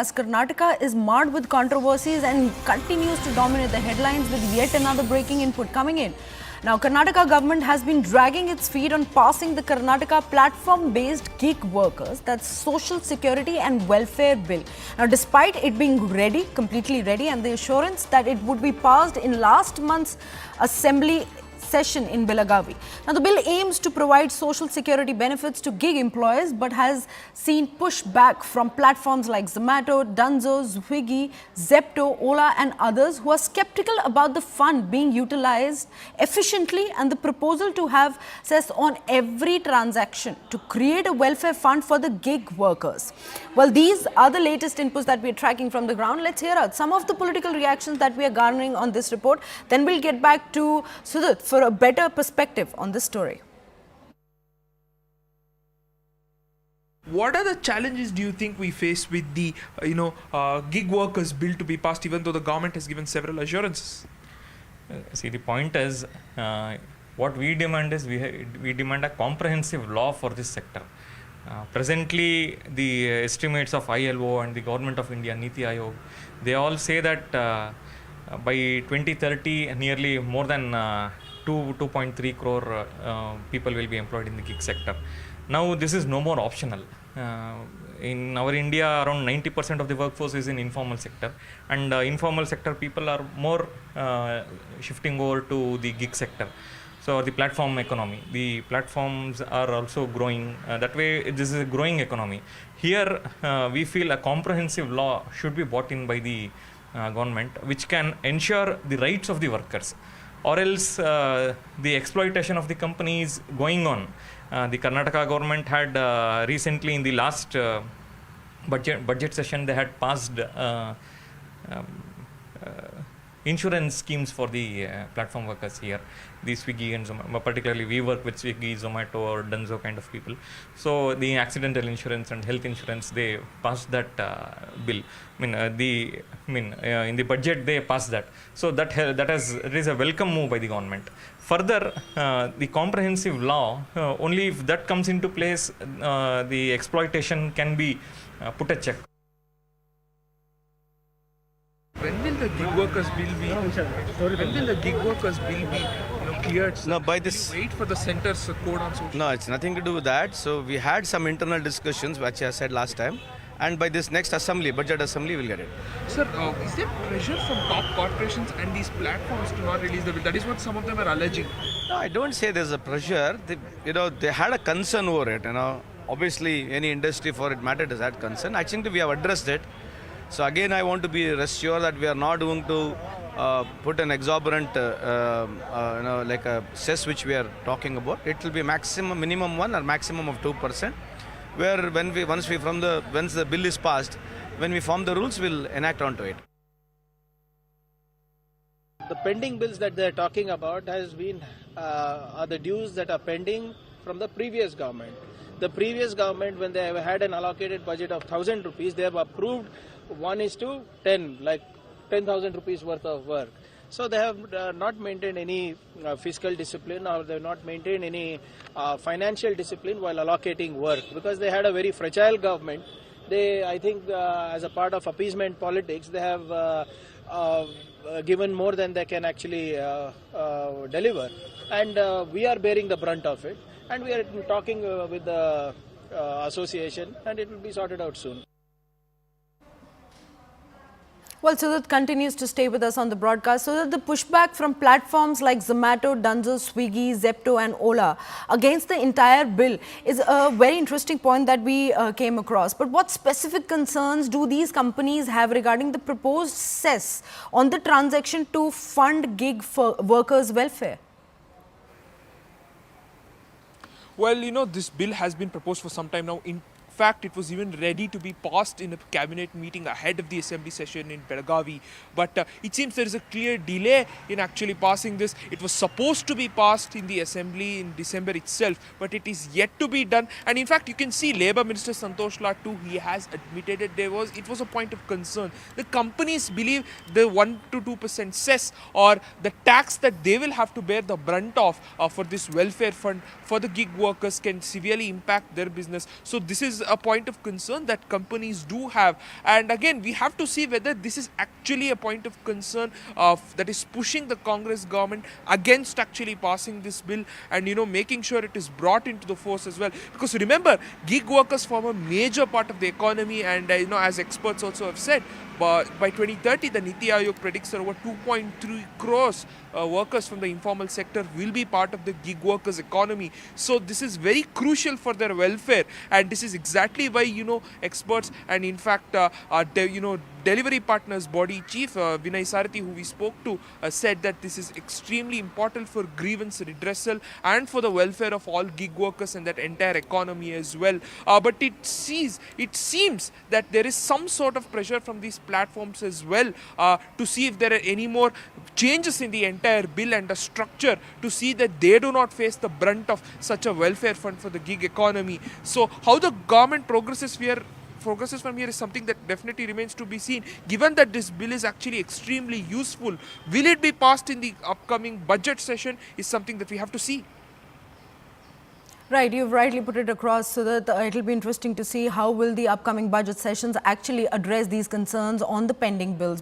as Karnataka is marred with controversies and continues to dominate the headlines with yet another breaking input coming in. Now, Karnataka government has been dragging its feet on passing the Karnataka platform-based gig workers, that's Social Security and Welfare Bill. Now, despite it being ready, completely ready, and the assurance that it would be passed in last month's assembly session in Belagavi. Now, the bill aims to provide social security benefits to gig employers but has seen pushback from platforms like Zomato, Dunzo, Swiggy, Zepto, Ola and others who are skeptical about the fund being utilized efficiently and the proposal to have cess on every transaction to create a welfare fund for the gig workers. Well, these are the latest inputs that we are tracking from the ground. Let's hear out some of the political reactions that we are garnering on this report. Then we'll get back to Sudhit for a better perspective on this story. What are the challenges do you think we face with the gig workers bill to be passed, even though the government has given several assurances? See, the point is, what we demand is we demand a comprehensive law for this sector. Presently, the estimates of ILO and the Government of India, Niti Aayog, they all say that by 2030, nearly more than 2.3 crore people will be employed in the gig sector. Now, this is no more optional. In our India, around 90% of the workforce is in informal sector, and informal sector people are more shifting over to the gig sector. So, the platform economy, the platforms are also growing. That way, this is a growing economy. Here, we feel a comprehensive law should be brought in by the government, which can ensure the rights of the workers, or else the exploitation of the company is going on. The Karnataka government had recently in the last budget session, they had passed insurance schemes for the platform workers here, the Swiggy and Zomato. Particularly, we work with Swiggy, Zomato or Dunzo kind of people. So, the accidental insurance and health insurance, they passed that bill. In the budget, they passed that. So, it is a welcome move by the government. Further, the comprehensive law, only if that comes into place, the exploitation can be put a check. When will the gig workers bill be? When will the gig workers bill be cleared? No, by this. Wait for the center's code on social. No, it's nothing to do with that. So we had some internal discussions, which I said last time, and by this next assembly, budget assembly, we'll get it. Sir, is there pressure from top corporations and these platforms to not release the bill? That is what some of them are alleging. No, I don't say there's a pressure. They had a concern over it. Obviously, any industry for it matter has had concern. I think we have addressed it. So again, I want to be rest sure that we are not going to put an exorbitant, like a cess which we are talking about. It will be minimum 1 or maximum of 2%. Where once the bill is passed, when we form the rules, we'll enact onto it. The pending bills that they are talking about are the dues that are pending from the previous government. The previous government, when they had an allocated budget of 1,000 rupees, they have approved 1:10, like 10,000 rupees worth of work. So they have not maintained any fiscal discipline, or they have not maintained any financial discipline while allocating work, because they had a very fragile government. I think as a part of appeasement politics, they have given more than they can actually deliver. And we are bearing the brunt of it. And we are talking with the association, and it will be sorted out soon. Well, Sudhit continues to stay with us on the broadcast. So that the pushback from platforms like Zomato, Dunzo, Swiggy, Zepto and Ola against the entire bill is a very interesting point that we came across. But what specific concerns do these companies have regarding the proposed cess on the transaction to fund gig workers' welfare? Well, this bill has been proposed for some time now. In fact, it was even ready to be passed in a cabinet meeting ahead of the assembly session in Belagavi. But it seems there is a clear delay in actually passing this. It was supposed to be passed in the assembly in December itself, but it is yet to be done. And in fact, you can see Labour Minister Santosh Lal too, he has admitted it was a point of concern. The companies believe the 1 to 2% cess or the tax that they will have to bear the brunt of for this welfare fund for the gig workers can severely impact their business. So this is a point of concern that companies do have. And again, we have to see whether this is actually a point of concern that is pushing the Congress government against actually passing this bill, and making sure it is brought into the force as well. Because remember, gig workers form a major part of the economy, and as experts also have said, by 2030, the Niti Aayog predicts that over 2.3 crores workers from the informal sector will be part of the gig workers economy. So this is very crucial for their welfare, and this is exactly why experts, and in fact delivery partners body chief Vinay Sarathi, who we spoke to, said that this is extremely important for grievance redressal and for the welfare of all gig workers and that entire economy as well. But it seems that there is some sort of pressure from these platforms as well to see if there are any more changes in the entire bill and the structure, to see that they do not face the brunt of such a welfare fund for the gig economy. So how the government progresses from here is something that definitely remains to be seen. Given that this bill is actually extremely useful, will it be passed in the upcoming budget session is something that we have to see. Right, you've rightly put it across, so that it will be interesting to see how will the upcoming budget sessions actually address these concerns on the pending bills. But